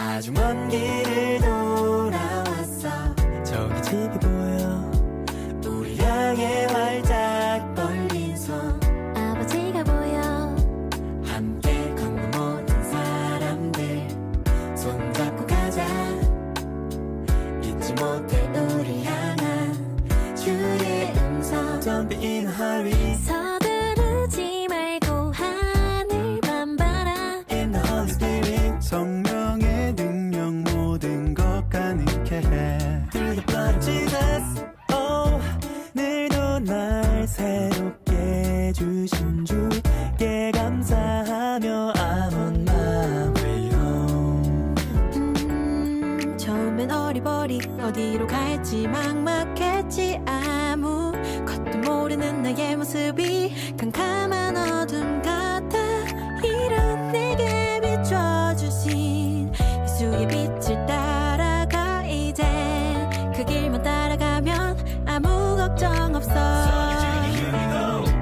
아주 먼 길을 돌아왔어. 저기 집이 보여. 우리 향해 활짝 벌린 손. 아버지가 보여. 함께 걷는 모든 사람들 손잡고 가자. 잊지 못해 우리 향한 주의 음성. Don't be in a hurry. 서두르지 말고 하늘만 바라. In the Holy Spirit. 성령의 능력 모든 것 가능케 해. Through the blood of Jesus. Oh, 늘도 날 새롭게 주신 주께 감사하며 I'm on my way home. 처음엔 어리버리 어디로 갈지 막막했지. 아무것도 모르는 나의 모습이 캄캄한 어둠 같아. 이런 내게 비춰주신 예수의 빛을 따라가. 이제 그 길만 따라가면 아무 걱정 없어.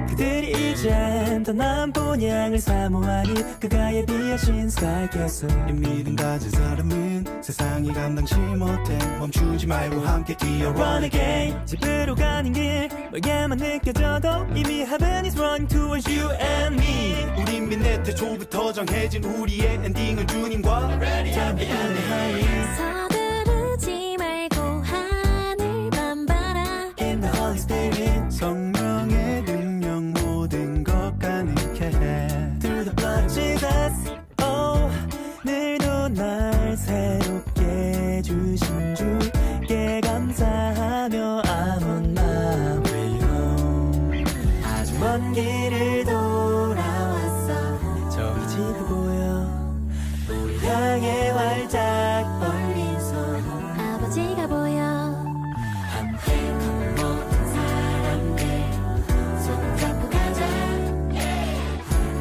그들이 이젠 떠난 본향을 사모하니 그가 예비하신 스카이캐슬. 이 믿음 가진 사람은 세상이 감당치 못해. 멈추지 말고 함께 뛰어 Run again. 집으로 가는 길 멀게만 느껴져도 이미 heaven is running towards you and me. 우린 빛내 태초부터 정해진 우리의 엔딩은 주님과 Don't be in a hurry. 서두르지 말고 하늘만 바라. In the Holy Spirit. 성령의 능력 모든 것 가능케 해. Through the blood of Jesus. Oh, 늘도 날 새롭게 주신 주께 감사하며 I'm on my way home. 아주 먼 길을 돌아왔어. 저기 집이 보여. 우리 향해 활짝 벌린 손. 아버지가 보여. 함께 걷는 모든 사람들 손잡고 가자.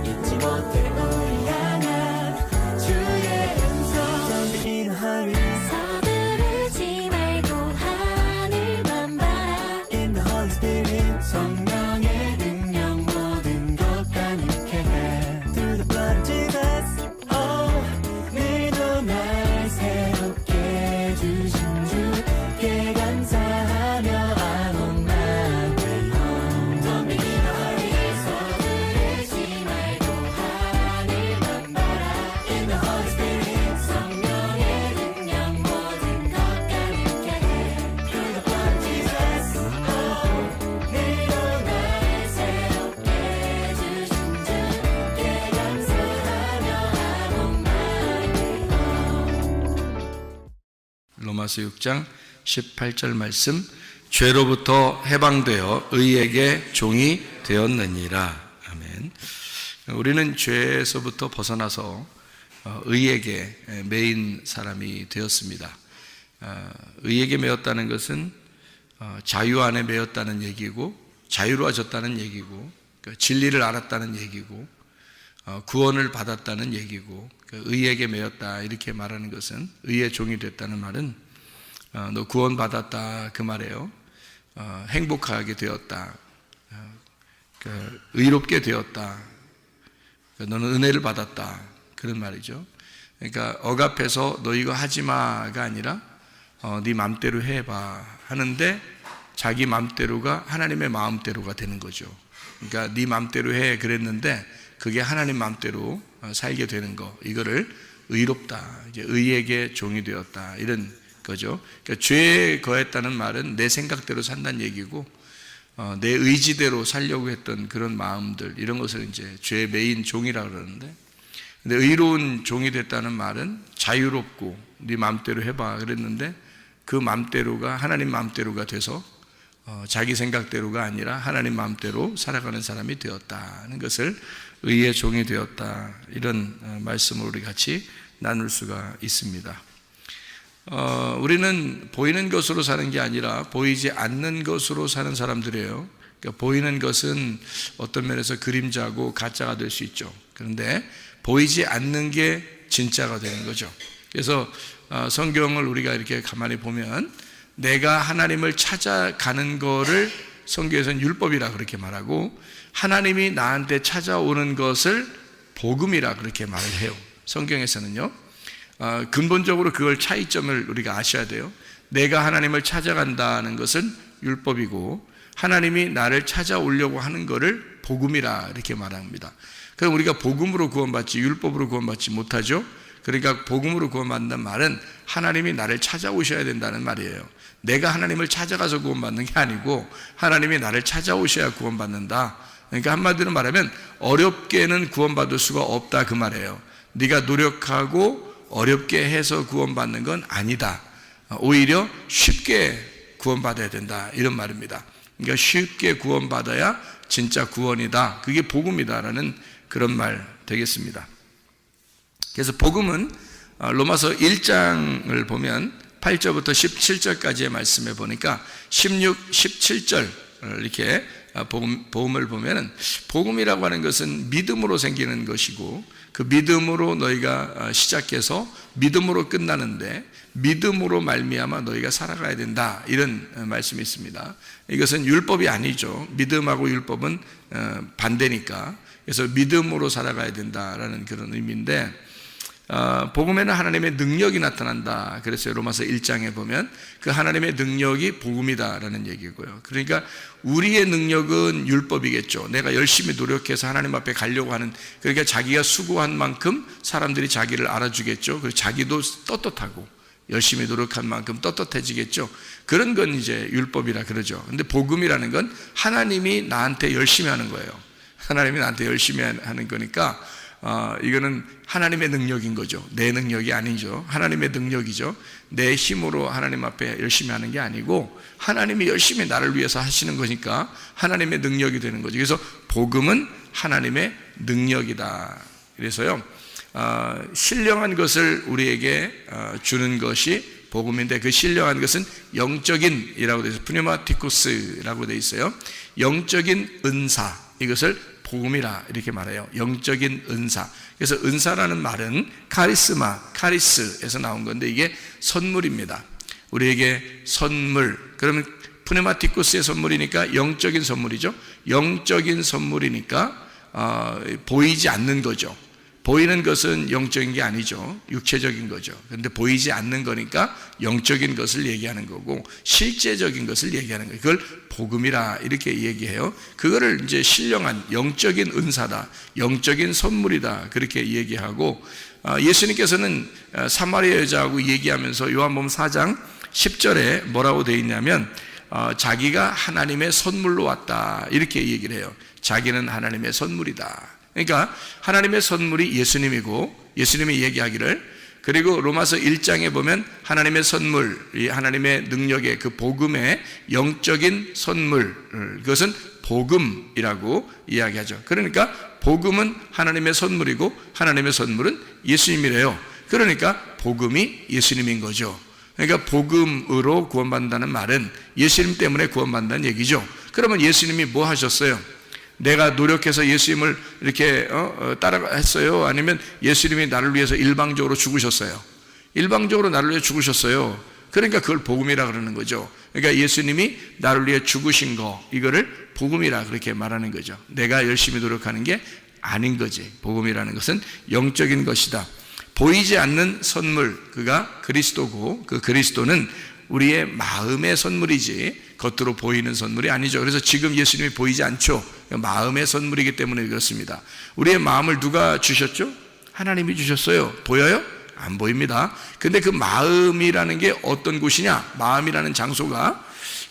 잊지 못해 우리 향한 주의 음성. Don't be in a hurry. 서두르지 말고 하늘만 바라. In the Holy Spirit. 성령의 능력 모든 것 가능케 해. Through the blood of Jesus. Oh, 늘도 날 새롭게 주신 주께 감사하며 I'm on my way home. Don't be in a hurry. 서두르지 말고 하늘만 바라. In the Holy Spirit. 성령의 능력 모든 것 가능케 해. Through the blood of Jesus. Oh, 늘도 날 새롭게 주신 주께 감사하며 I'm on my way home. 로마서 6장 18절 말씀. 죄로부터 해방되어 의에게 종이 되었느니라. 아멘. 우리는 죄에서부터 벗어나서 의에게 매인 사람이 되었습니다. 의에게 매였다는 것은 자유 안에 매였다는 얘기고, 자유로워졌다는 얘기고, 진리를 알았다는 얘기고, 구원을 받았다는 얘기고, 의에게 매였다 이렇게 말하는 것은, 의의 종이 됐다는 말은 너 구원 받았다 그 말이에요. 행복하게 되었다, 의롭게 되었다, 너는 은혜를 받았다 그런 말이죠. 그러니까 억압해서 너 이거 하지마가 아니라 네 맘대로 해봐 하는데, 자기 맘대로가 하나님의 마음대로가 되는 거죠. 그러니까 네 맘대로 해 그랬는데 그게 하나님 맘대로 살게 되는 거, 이거를 의롭다, 이제 의에게 종이 되었다 이런 거죠. 그러니까 죄에 거했다는 말은 내 생각대로 산다는 얘기고, 내 의지대로 살려고 했던 그런 마음들, 이런 것을 이제 죄의 매인 종이라 그러는데, 근데 의로운 종이 됐다는 말은 자유롭고 네 맘대로 해봐 그랬는데 그 맘대로가 하나님 맘대로가 돼서 자기 생각대로가 아니라 하나님 마음대로 살아가는 사람이 되었다는 것을 의의 종이 되었다, 이런 말씀을 우리 같이 나눌 수가 있습니다. 우리는 보이는 것으로 사는 게 아니라 보이지 않는 것으로 사는 사람들이에요. 그러니까 보이는 것은 어떤 면에서 그림자고 가짜가 될 수 있죠. 그런데 보이지 않는 게 진짜가 되는 거죠. 그래서 성경을 우리가 이렇게 가만히 보면 내가 하나님을 찾아가는 거를 성경에서는 율법이라 그렇게 말하고, 하나님이 나한테 찾아오는 것을 복음이라 그렇게 말을 해요. 성경에서는요. 근본적으로 그걸 차이점을 우리가 아셔야 돼요. 내가 하나님을 찾아간다는 것은 율법이고 하나님이 나를 찾아오려고 하는 것을 복음이라 이렇게 말합니다. 그럼 우리가 복음으로 구원받지 율법으로 구원받지 못하죠. 그러니까 복음으로 구원받는다는 말은 하나님이 나를 찾아오셔야 된다는 말이에요. 내가 하나님을 찾아가서 구원받는 게 아니고 하나님이 나를 찾아오셔야 구원받는다. 그러니까 한마디로 말하면 어렵게는 구원받을 수가 없다 그 말이에요. 네가 노력하고 어렵게 해서 구원받는 건 아니다. 오히려 쉽게 구원받아야 된다 이런 말입니다. 그러니까 쉽게 구원받아야 진짜 구원이다. 그게 복음이다라는 그런 말 되겠습니다. 그래서 복음은 로마서 1장을 보면 8절부터 17절까지의 말씀에 보니까 16, 17절 이렇게 복음을 보면은 복음이라고 하는 것은 믿음으로 생기는 것이고 그 믿음으로 너희가 시작해서 믿음으로 끝나는데 믿음으로 말미암아 너희가 살아가야 된다 이런 말씀이 있습니다. 이것은 율법이 아니죠. 믿음하고 율법은 반대니까. 그래서 믿음으로 살아가야 된다라는 그런 의미인데 복음에는 하나님의 능력이 나타난다. 그래서 로마서 1장에 보면 그 하나님의 능력이 복음이다라는 얘기고요. 그러니까 우리의 능력은 율법이겠죠. 내가 열심히 노력해서 하나님 앞에 가려고 하는, 그러니까 자기가 수고한 만큼 사람들이 자기를 알아주겠죠. 그리고 자기도 떳떳하고 열심히 노력한 만큼 떳떳해지겠죠. 그런 건 이제 율법이라 그러죠. 근데 복음이라는 건 하나님이 나한테 열심히 하는 거예요. 하나님이 나한테 열심히 하는 거니까 이거는 하나님의 능력인 거죠. 내 능력이 아니죠. 하나님의 능력이죠. 내 힘으로 하나님 앞에 열심히 하는 게 아니고 하나님이 열심히 나를 위해서 하시는 거니까 하나님의 능력이 되는 거죠. 그래서 복음은 하나님의 능력이다. 그래서요 신령한 것을 우리에게 주는 것이 복음인데 그 신령한 것은 영적인이라고 되어 있어요. 푸네마티코스라고 되어 있어요. 영적인 은사, 이것을 복음이라 이렇게 말해요. 영적인 은사. 그래서 은사라는 말은 카리스마, 카리스에서 나온 건데 이게 선물입니다. 우리에게 선물. 그러면 푸네마티코스의 선물이니까 영적인 선물이죠. 영적인 선물이니까 보이지 않는 거죠. 보이는 것은 영적인 게 아니죠. 육체적인 거죠. 그런데 보이지 않는 거니까 영적인 것을 얘기하는 거고 실제적인 것을 얘기하는 거예요. 그걸 복음이라 이렇게 얘기해요. 그거를 이제 신령한 영적인 은사다, 영적인 선물이다 그렇게 얘기하고 예수님께서는 사마리아 여자하고 얘기하면서 요한복음 4장 10절에 뭐라고 되어 있냐면 자기가 하나님의 선물로 왔다 이렇게 얘기를 해요. 자기는 하나님의 선물이다. 그러니까 하나님의 선물이 예수님이고 예수님이 얘기하기를, 그리고 로마서 1장에 보면 하나님의 선물, 이 하나님의 능력의 그 복음의 영적인 선물, 그것은 복음이라고 이야기하죠. 그러니까 복음은 하나님의 선물이고 하나님의 선물은 예수님이래요. 그러니까 복음이 예수님인 거죠. 그러니까 복음으로 구원받는다는 말은 예수님 때문에 구원받는다는 얘기죠. 그러면 예수님이 뭐 하셨어요? 내가 노력해서 예수님을 이렇게 따라했어요? 아니면 예수님이 나를 위해서 일방적으로 죽으셨어요? 일방적으로 나를 위해 죽으셨어요. 그러니까 그걸 복음이라 그러는 거죠. 그러니까 예수님이 나를 위해 죽으신 거, 이거를 복음이라 그렇게 말하는 거죠. 내가 열심히 노력하는 게 아닌 거지. 복음이라는 것은 영적인 것이다. 보이지 않는 선물, 그가 그리스도고 그 그리스도는 우리의 마음의 선물이지 겉으로 보이는 선물이 아니죠. 그래서 지금 예수님이 보이지 않죠. 마음의 선물이기 때문에 그렇습니다. 우리의 마음을 누가 주셨죠? 하나님이 주셨어요. 보여요? 안 보입니다. 근데 그 마음이라는 게 어떤 곳이냐? 마음이라는 장소가,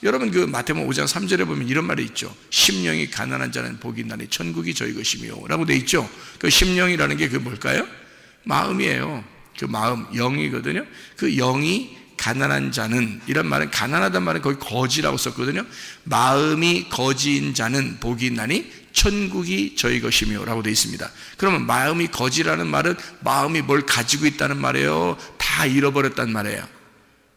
여러분 그 마태복음 5장 3절에 보면 이런 말이 있죠. 심령이 가난한 자는 복이 있나니 천국이 저희 것이며 라고 돼 있죠. 그 심령이라는 게 그 뭘까요? 마음이에요. 그 마음, 영이거든요. 그 영이 가난한 자는, 이런 말은, 가난하단 말은 거기 거지라고 썼거든요. 마음이 거지인 자는 복이 있나니 천국이 저희 것이며 라고 되어 있습니다. 그러면 마음이 거지라는 말은 마음이 뭘 가지고 있다는 말이에요? 다 잃어버렸단 말이에요.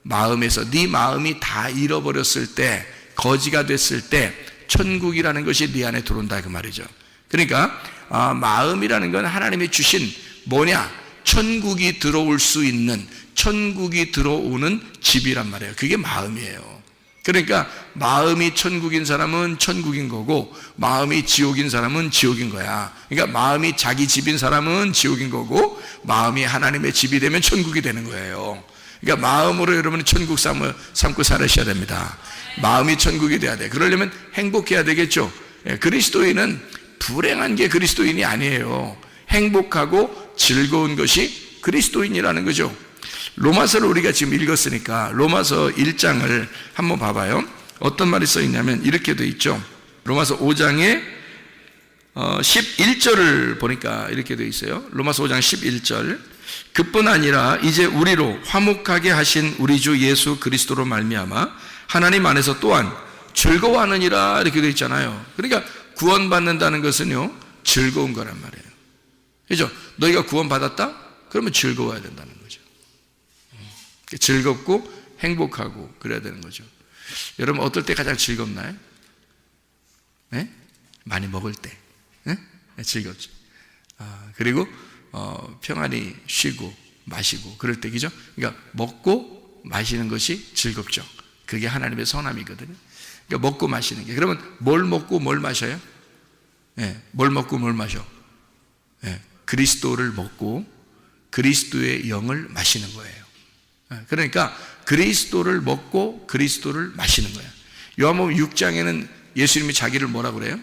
마음에서 네 마음이 다 잃어버렸을 때, 거지가 됐을 때 천국이라는 것이 네 안에 들어온다 그 말이죠. 그러니까 마음이라는 건 하나님이 주신 뭐냐? 천국이 들어올 수 있는, 천국이 들어오는 집이란 말이에요. 그게 마음이에요. 그러니까 마음이 천국인 사람은 천국인 거고 마음이 지옥인 사람은 지옥인 거야. 그러니까 마음이 자기 집인 사람은 지옥인 거고 마음이 하나님의 집이 되면 천국이 되는 거예요. 그러니까 마음으로 여러분이 천국 삼고 살으셔야 됩니다. 마음이 천국이 돼야 돼. 그러려면 행복해야 되겠죠. 그리스도인은 불행한 게 그리스도인이 아니에요. 행복하고 즐거운 것이 그리스도인이라는 거죠. 로마서를 우리가 지금 읽었으니까 로마서 1장을 한번 봐봐요. 어떤 말이 써 있냐면 이렇게 돼 있죠. 로마서 5장에 11절을 보니까 이렇게 돼 있어요. 로마서 5장 11절. 그뿐 아니라 이제 우리로 화목하게 하신 우리 주 예수 그리스도로 말미암아 하나님 안에서 또한 즐거워하느니라 이렇게 돼 있잖아요. 그러니까 구원받는다는 것은요 즐거운 거란 말이에요. 그죠? 너희가 구원받았다? 그러면 즐거워야 된다는 거죠. 즐겁고 행복하고 그래야 되는 거죠. 여러분 어떨 때 가장 즐겁나요? 네? 많이 먹을 때. 네? 즐겁죠. 그리고 평안히 쉬고 마시고 그럴 때, 그죠? 그러니까 먹고 마시는 것이 즐겁죠. 그게 하나님의 선함이거든요. 그러니까 먹고 마시는 게. 그러면 뭘 먹고 뭘 마셔요? 네, 뭘 먹고 뭘 마셔? 네, 그리스도를 먹고 그리스도의 영을 마시는 거예요. 그러니까 그리스도를 먹고 그리스도를 마시는 거예요. 요한복음 6장에는 예수님이 자기를 뭐라 그래요?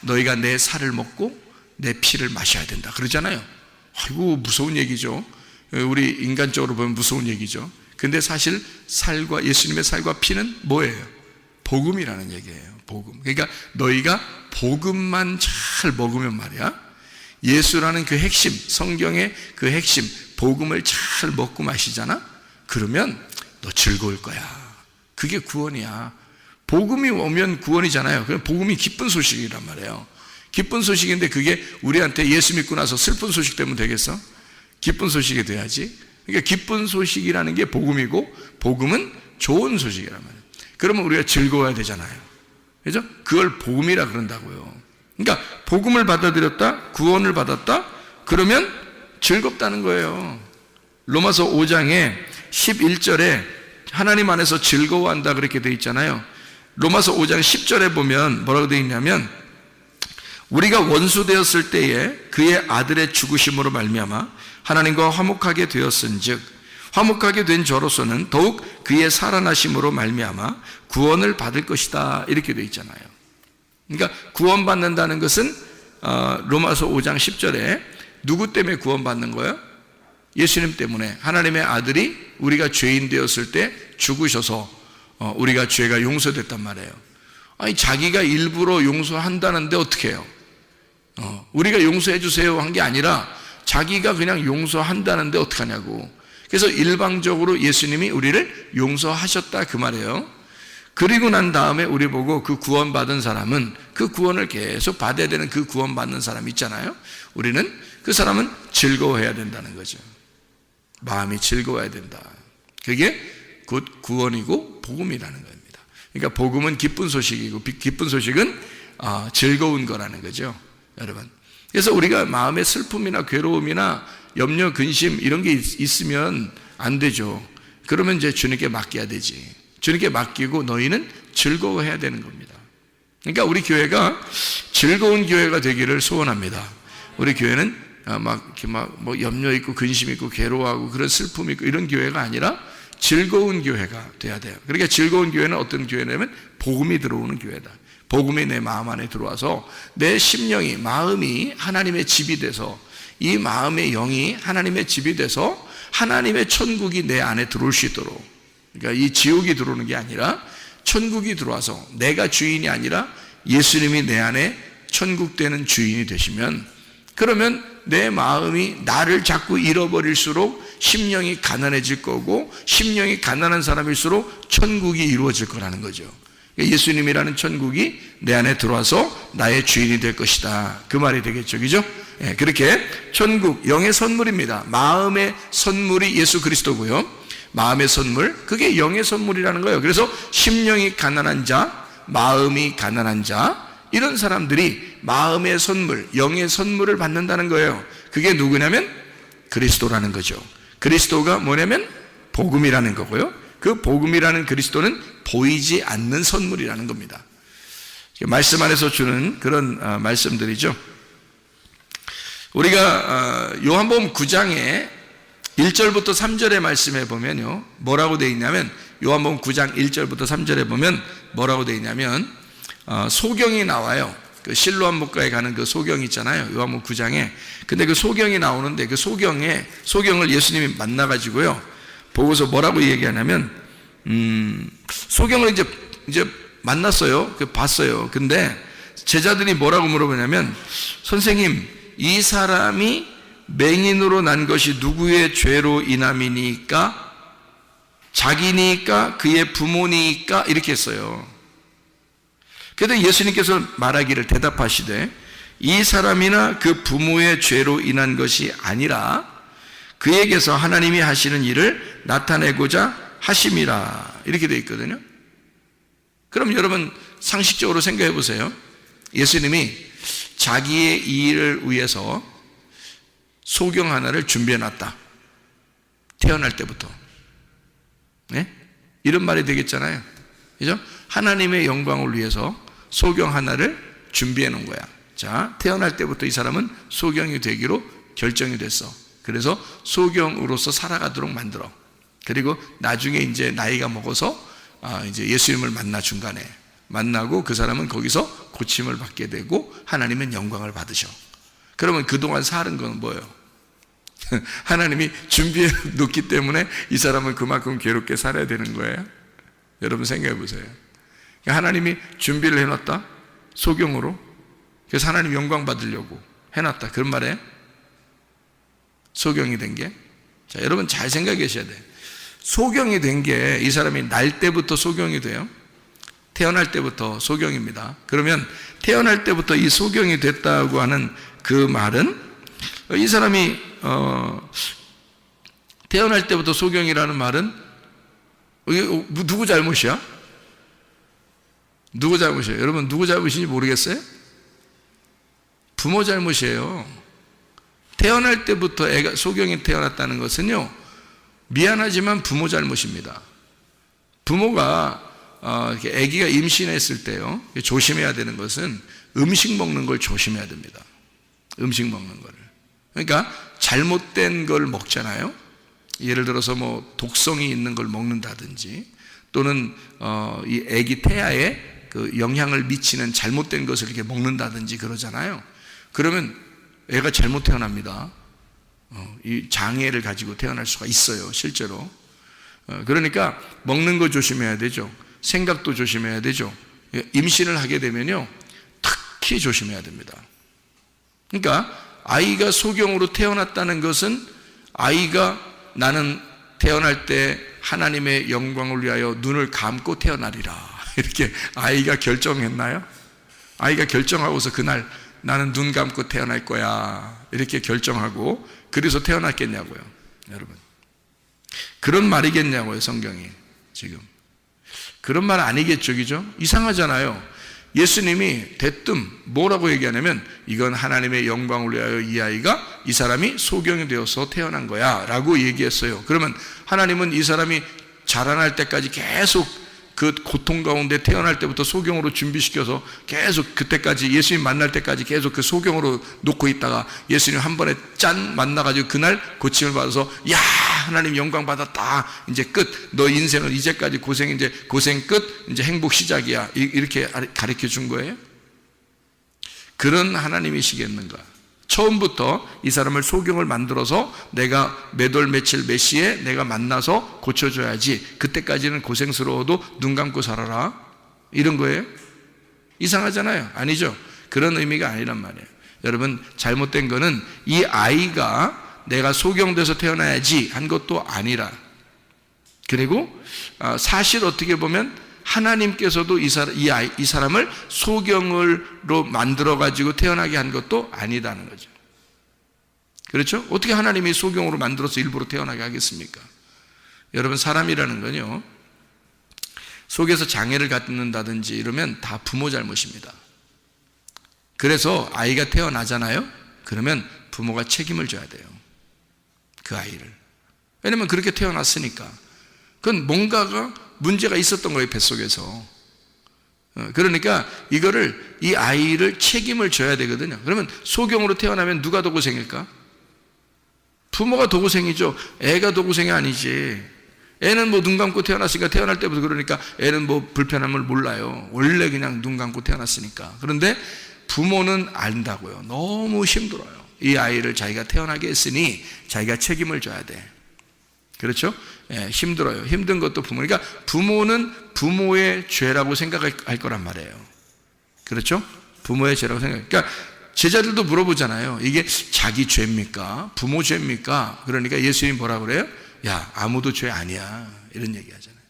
너희가 내 살을 먹고 내 피를 마셔야 된다 그러잖아요. 아이고 무서운 얘기죠. 우리 인간적으로 보면 무서운 얘기죠. 근데 사실 살과 예수님의 살과 피는 뭐예요? 복음이라는 얘기예요. 복음. 그러니까 너희가 복음만 잘 먹으면 말이야, 예수라는 그 핵심, 성경의 그 핵심 복음을 잘 먹고 마시잖아. 그러면 너 즐거울 거야. 그게 구원이야. 복음이 오면 구원이잖아요. 그럼 복음이 기쁜 소식이란 말이에요. 기쁜 소식인데 그게 우리한테 예수 믿고 나서 슬픈 소식 되면 되겠어? 기쁜 소식이 돼야지. 그러니까 기쁜 소식이라는 게 복음이고 복음은 좋은 소식이란 말이에요. 그러면 우리가 즐거워야 되잖아요. 그죠? 그걸 복음이라 그런다고요. 그러니까 복음을 받아들였다, 구원을 받았다, 그러면 즐겁다는 거예요. 로마서 5장에 11절에 하나님 안에서 즐거워한다 그렇게 돼 있잖아요. 로마서 5장 10절에 보면 뭐라고 돼 있냐면 우리가 원수 되었을 때에 그의 아들의 죽으심으로 말미암아 하나님과 화목하게 되었은즉 화목하게 된 저로서는 더욱 그의 살아나심으로 말미암아 구원을 받을 것이다 이렇게 돼 있잖아요. 그러니까 구원받는다는 것은 로마서 5장 10절에 누구 때문에 구원받는 거예요? 예수님 때문에. 하나님의 아들이 우리가 죄인 되었을 때 죽으셔서 우리가 죄가 용서됐단 말이에요. 아니 자기가 일부러 용서한다는데 어떻게 해요? 우리가 용서해 주세요 한 게 아니라 자기가 그냥 용서한다는데 어떡하냐고. 그래서 일방적으로 예수님이 우리를 용서하셨다 그 말이에요. 그리고 난 다음에 우리 보고 그 구원받은 사람은 그 구원을 계속 받아야 되는 그 구원받는 사람 있잖아요. 우리는 그 사람은 즐거워해야 된다는 거죠. 마음이 즐거워야 된다. 그게 곧 구원이고 복음이라는 겁니다. 그러니까 복음은 기쁜 소식이고 기쁜 소식은 즐거운 거라는 거죠, 여러분. 그래서 우리가 마음의 슬픔이나 괴로움이나 염려, 근심 이런 게 있으면 안 되죠. 그러면 이제 주님께 맡겨야 되지. 주님께 맡기고 너희는 즐거워해야 되는 겁니다. 그러니까 우리 교회가 즐거운 교회가 되기를 소원합니다. 우리 교회는 뭐 염려 있고 근심 있고 괴로워하고 그런 슬픔 있고 이런 교회가 아니라 즐거운 교회가 돼야 돼요. 그러니까 즐거운 교회는 어떤 교회냐면 복음이 들어오는 교회다. 복음이 내 마음 안에 들어와서 내 심령이, 마음이 하나님의 집이 돼서 이 마음의 영이 하나님의 집이 돼서 하나님의 천국이 내 안에 들어올 수 있도록, 그러니까 이 지옥이 들어오는 게 아니라 천국이 들어와서 내가 주인이 아니라 예수님이 내 안에 천국 되는 주인이 되시면, 그러면 내 마음이 나를 자꾸 잃어버릴수록 심령이 가난해질 거고, 심령이 가난한 사람일수록 천국이 이루어질 거라는 거죠. 예수님이라는 천국이 내 안에 들어와서 나의 주인이 될 것이다 그 말이 되겠죠, 그죠? 그렇게 천국 영의 선물입니다. 마음의 선물이 예수 그리스도고요. 마음의 선물, 그게 영의 선물이라는 거예요. 그래서 심령이 가난한 자, 마음이 가난한 자, 이런 사람들이 마음의 선물, 영의 선물을 받는다는 거예요. 그게 누구냐면 그리스도라는 거죠. 그리스도가 뭐냐면 복음이라는 거고요. 그 복음이라는 그리스도는 보이지 않는 선물이라는 겁니다. 말씀 안에서 주는 그런 말씀들이죠. 우리가 요한복음 9장에 1절부터 3절의 말씀에 보면요, 뭐라고 되어 있냐면, 요한복음 9장 1절부터 3절에 보면 뭐라고 되어 있냐면, 소경이 나와요. 그 실로암 목가에 가는 그 소경 있잖아요, 요한복음 9장에. 근데 그 소경이 나오는데, 그 소경을 예수님이 만나가지고요, 보고서 뭐라고 얘기하냐면, 소경을 이제 만났어요. 봤어요. 근데 제자들이 뭐라고 물어보냐면, 선생님, 이 사람이 맹인으로 난 것이 누구의 죄로 인함이니까? 자기니까? 그의 부모니까? 이렇게 했어요. 그래서 예수님께서 말하기를, 대답하시되, 이 사람이나 그 부모의 죄로 인한 것이 아니라 그에게서 하나님이 하시는 일을 나타내고자 하심이라, 이렇게 되어 있거든요. 그럼 여러분 상식적으로 생각해 보세요. 예수님이 자기의 일을 위해서 소경 하나를 준비해 놨다, 태어날 때부터. 네? 이런 말이 되겠잖아요. 그죠? 하나님의 영광을 위해서 소경 하나를 준비해 놓은 거야. 자, 태어날 때부터 이 사람은 소경이 되기로 결정이 됐어. 그래서 소경으로서 살아가도록 만들어. 그리고 나중에 이제 나이가 먹어서 이제 예수님을 만나, 중간에 만나고 그 사람은 거기서 고침을 받게 되고 하나님은 영광을 받으셔. 그러면 그동안 사는 건 뭐예요? 하나님이 준비해 놓기 때문에 이 사람은 그만큼 괴롭게 살아야 되는 거예요. 여러분 생각해 보세요. 하나님이 준비를 해놨다, 소경으로. 그래서 하나님 영광 받으려고 해놨다, 그런 말이에요. 소경이 된 게. 자, 여러분 잘 생각해 계셔야 돼요. 소경이 된 게, 이 사람이 날 때부터 소경이 돼요. 태어날 때부터 소경입니다. 그러면 태어날 때부터 이 소경이 됐다고 하는 그 말은, 이 사람이 태어날 때부터 소경이라는 말은 누구 잘못이야? 누구 잘못이에요? 여러분 누구 잘못인지 모르겠어요? 부모 잘못이에요. 태어날 때부터 애가 소경이 태어났다는 것은요, 미안하지만 부모 잘못입니다. 부모가 이렇게 아기가 임신했을 때요, 조심해야 되는 것은 음식 먹는 걸 조심해야 됩니다. 음식 먹는 거를. 그러니까 잘못된 걸 먹잖아요. 예를 들어서 뭐 독성이 있는 걸 먹는다든지, 또는 이 아기 태아에 그 영향을 미치는 잘못된 것을 이렇게 먹는다든지 그러잖아요. 그러면 애가 잘못 태어납니다. 이 장애를 가지고 태어날 수가 있어요, 실제로. 그러니까 먹는 거 조심해야 되죠. 생각도 조심해야 되죠. 임신을 하게 되면요, 특히 조심해야 됩니다. 그러니까 아이가 소경으로 태어났다는 것은, 아이가 나는 태어날 때 하나님의 영광을 위하여 눈을 감고 태어나리라, 이렇게 아이가 결정했나요? 아이가 결정하고서 그날 나는 눈 감고 태어날 거야, 이렇게 결정하고 그래서 태어났겠냐고요, 여러분. 그런 말이겠냐고요, 성경이 지금. 그런 말 아니겠죠, 그죠? 이상하잖아요. 예수님이 대뜸 뭐라고 얘기하냐면, 이건 하나님의 영광을 위하여 이 아이가, 이 사람이 소경이 되어서 태어난 거야 라고 얘기했어요. 그러면 하나님은 이 사람이 자라날 때까지 계속 그 고통 가운데 태어날 때부터 소경으로 준비시켜서 계속 그때까지, 예수님 만날 때까지 계속 그 소경으로 놓고 있다가 예수님 한 번에 짠 만나가지고 그날 고침을 받아서, 야, 하나님 영광 받았다, 이제 끝, 너 인생은 이제까지 고생, 이제 고생 끝, 이제 행복 시작이야, 이렇게 가르쳐 준 거예요? 그런 하나님이시겠는가? 처음부터 이 사람을 소경을 만들어서 내가 몇 월 며칠 몇 시에 내가 만나서 고쳐줘야지, 그때까지는 고생스러워도 눈 감고 살아라, 이런 거예요? 이상하잖아요. 아니죠. 그런 의미가 아니란 말이에요. 여러분, 잘못된 거는 이 아이가 내가 소경돼서 태어나야지 한 것도 아니라, 그리고 사실 어떻게 보면 하나님께서도 이 사람을 소경으로 만들어가지고 태어나게 한 것도 아니다는 거죠. 그렇죠? 어떻게 하나님이 소경으로 만들어서 일부러 태어나게 하겠습니까? 여러분, 사람이라는 건요, 속에서 장애를 갖는다든지 이러면 다 부모 잘못입니다. 그래서 아이가 태어나잖아요? 그러면 부모가 책임을 져야 돼요, 그 아이를. 왜냐면 그렇게 태어났으니까. 그건 뭔가가 문제가 있었던 거예요, 뱃속에서. 그러니까 이 아이를 책임을 져야 되거든요. 그러면 소경으로 태어나면 누가 더 고생일까? 부모가 더 고생이죠. 애가 더 고생이 아니지. 애는 뭐 눈 감고 태어났으니까, 태어날 때부터 그러니까 애는 뭐 불편함을 몰라요. 원래 그냥 눈 감고 태어났으니까. 그런데 부모는 안다고요. 너무 힘들어요. 이 아이를 자기가 태어나게 했으니 자기가 책임을 져야 돼. 그렇죠? 예, 힘들어요. 힘든 것도 부모니까 부모는 부모의 죄라고 생각할 거란 말이에요. 그렇죠? 부모의 죄라고 생각. 그러니까 제자들도 물어보잖아요. 이게 자기 죄입니까? 부모 죄입니까? 그러니까 예수님이 뭐라 그래요? 야, 아무도 죄 아니야. 이런 얘기 하잖아요.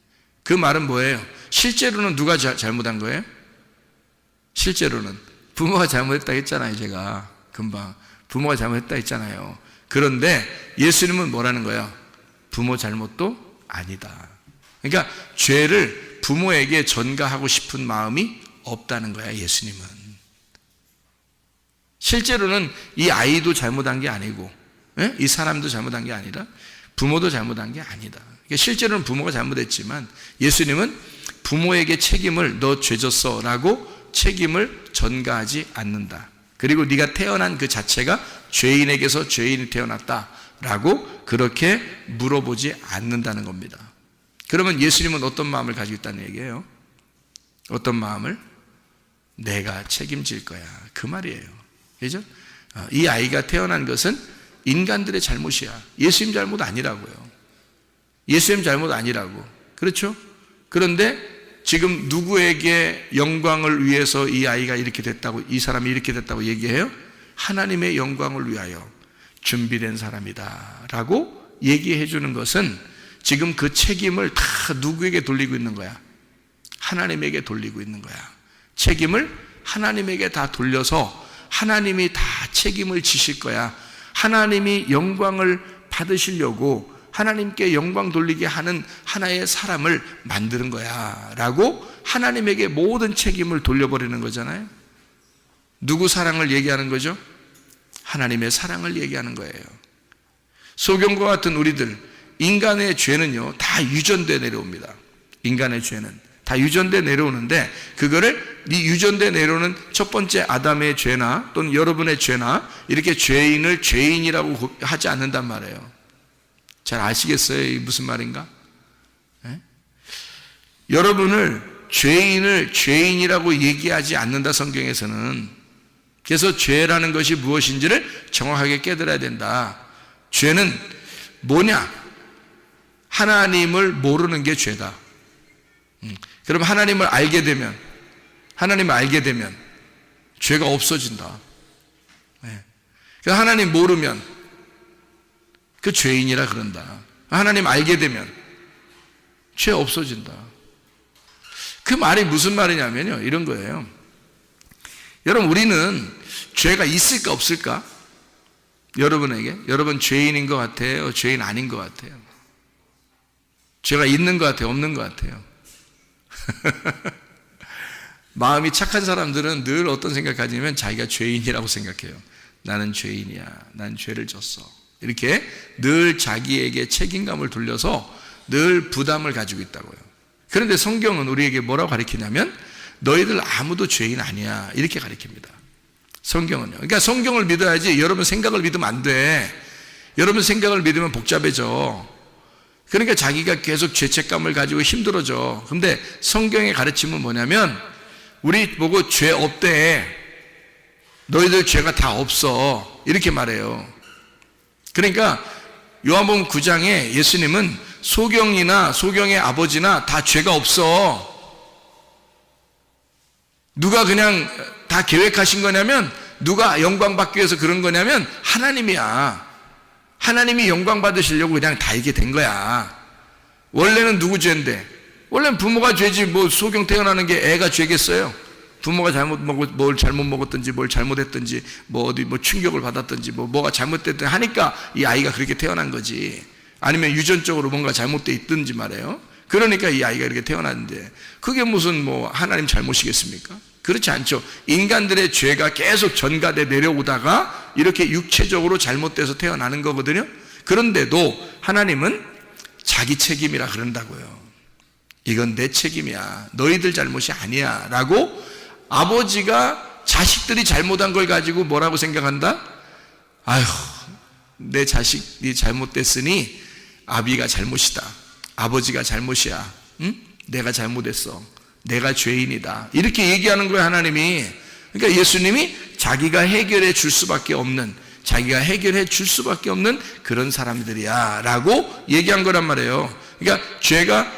그 말은 뭐예요? 실제로는 누가 잘못한 거예요? 실제로는 부모가 잘못했다 했잖아요. 제가 금방 부모가 잘못했다 했잖아요. 그런데 예수님은 뭐라는 거예요? 부모 잘못도 아니다. 그러니까 죄를 부모에게 전가하고 싶은 마음이 없다는 거야, 예수님은. 실제로는 이 아이도 잘못한 게 아니고, 이 사람도 잘못한 게 아니라 부모도 잘못한 게 아니다. 그러니까 실제로는 부모가 잘못했지만 예수님은 부모에게 책임을 너 죄졌어 라고 책임을 전가하지 않는다. 그리고 네가 태어난 그 자체가 죄인에게서 죄인이 태어났다 라고 그렇게 물어보지 않는다는 겁니다. 그러면 예수님은 어떤 마음을 가지고 있다는 얘기예요? 어떤 마음을? 내가 책임질 거야, 그 말이에요. 그죠? 이 아이가 태어난 것은 인간들의 잘못이야. 예수님 잘못 아니라고요. 예수님 잘못 아니라고. 그렇죠? 그런데 지금 누구에게 영광을 위해서 이 아이가 이렇게 됐다고, 이 사람이 이렇게 됐다고 얘기해요? 하나님의 영광을 위하여 준비된 사람이다 라고 얘기해 주는 것은 지금 그 책임을 다 누구에게 돌리고 있는 거야? 하나님에게 돌리고 있는 거야. 책임을 하나님에게 다 돌려서 하나님이 다 책임을 지실 거야. 하나님이 영광을 받으시려고 하나님께 영광 돌리게 하는 하나의 사람을 만드는 거야 라고 하나님에게 모든 책임을 돌려버리는 거잖아요. 누구 사랑을 얘기하는 거죠? 하나님의 사랑을 얘기하는 거예요. 소경과 같은 우리들, 인간의 죄는요 다 유전돼 내려옵니다. 인간의 죄는 다 유전돼 내려오는데 그거를 이 유전돼 내려오는 첫 번째 아담의 죄나 또는 여러분의 죄나 이렇게 죄인을 죄인이라고 하지 않는단 말이에요. 잘 아시겠어요? 이게 무슨 말인가? 네? 여러분을 죄인을 죄인이라고 얘기하지 않는다, 성경에서는. 그래서 죄라는 것이 무엇인지를 정확하게 깨달아야 된다. 죄는 뭐냐? 하나님을 모르는 게 죄다. 그럼 하나님을 알게 되면 죄가 없어진다. 네. 그래서 하나님 모르면 그 죄인이라 그런다. 하나님 알게 되면 죄 없어진다. 그 말이 무슨 말이냐면요, 이런 거예요. 여러분, 우리는 죄가 있을까 없을까? 여러분에게? 여러분 죄인인 것 같아요? 죄인 아닌 것 같아요? 죄가 있는 것 같아요? 없는 것 같아요? 마음이 착한 사람들은 늘 어떤 생각하냐면 자기가 죄인이라고 생각해요. 나는 죄인이야. 난 죄를 졌어. 이렇게 늘 자기에게 책임감을 돌려서 늘 부담을 가지고 있다고요. 그런데 성경은 우리에게 뭐라고 가르치냐면 너희들 아무도 죄인 아니야, 이렇게 가르칩니다. 성경은요. 그러니까 성경을 믿어야지 여러분 생각을 믿으면 안 돼. 여러분 생각을 믿으면 복잡해져. 그러니까 자기가 계속 죄책감을 가지고 힘들어져. 근데 성경의 가르침은 뭐냐면 우리 보고 죄 없대. 너희들 죄가 다 없어. 이렇게 말해요. 그러니까 요한복음 9장에 예수님은 소경이나 소경의 아버지나 다 죄가 없어. 누가 그냥 다 계획하신 거냐면, 누가 영광 받기 위해서 그런 거냐면 하나님이야. 하나님이 영광 받으시려고 그냥 다 이게 된 거야. 원래는 누구 죄인데? 원래는 부모가 죄지. 뭐 소경 태어나는 게 애가 죄겠어요? 부모가 뭘 잘못 먹었든지 뭘 잘못했든지 뭐 어디 뭐 충격을 받았든지 뭐가 잘못됐든지 하니까 이 아이가 그렇게 태어난 거지. 아니면 유전적으로 뭔가 잘못돼 있든지 말이에요. 그러니까 이 아이가 이렇게 태어났는데 그게 무슨 뭐 하나님 잘못이겠습니까? 그렇지 않죠. 인간들의 죄가 계속 전가돼 내려오다가 이렇게 육체적으로 잘못돼서 태어나는 거거든요. 그런데도 하나님은 자기 책임이라 그런다고요. 이건 내 책임이야. 너희들 잘못이 아니야. 라고 아버지가 자식들이 잘못한 걸 가지고 뭐라고 생각한다? 아휴, 내 자식이 잘못됐으니 아비가 잘못이다. 아버지가 잘못이야. 응? 내가 잘못했어. 내가 죄인이다. 이렇게 얘기하는 거예요, 하나님이. 그러니까 예수님이 자기가 해결해 줄 수밖에 없는, 자기가 해결해 줄 수밖에 없는 그런 사람들이야 라고 얘기한 거란 말이에요. 그러니까 죄가,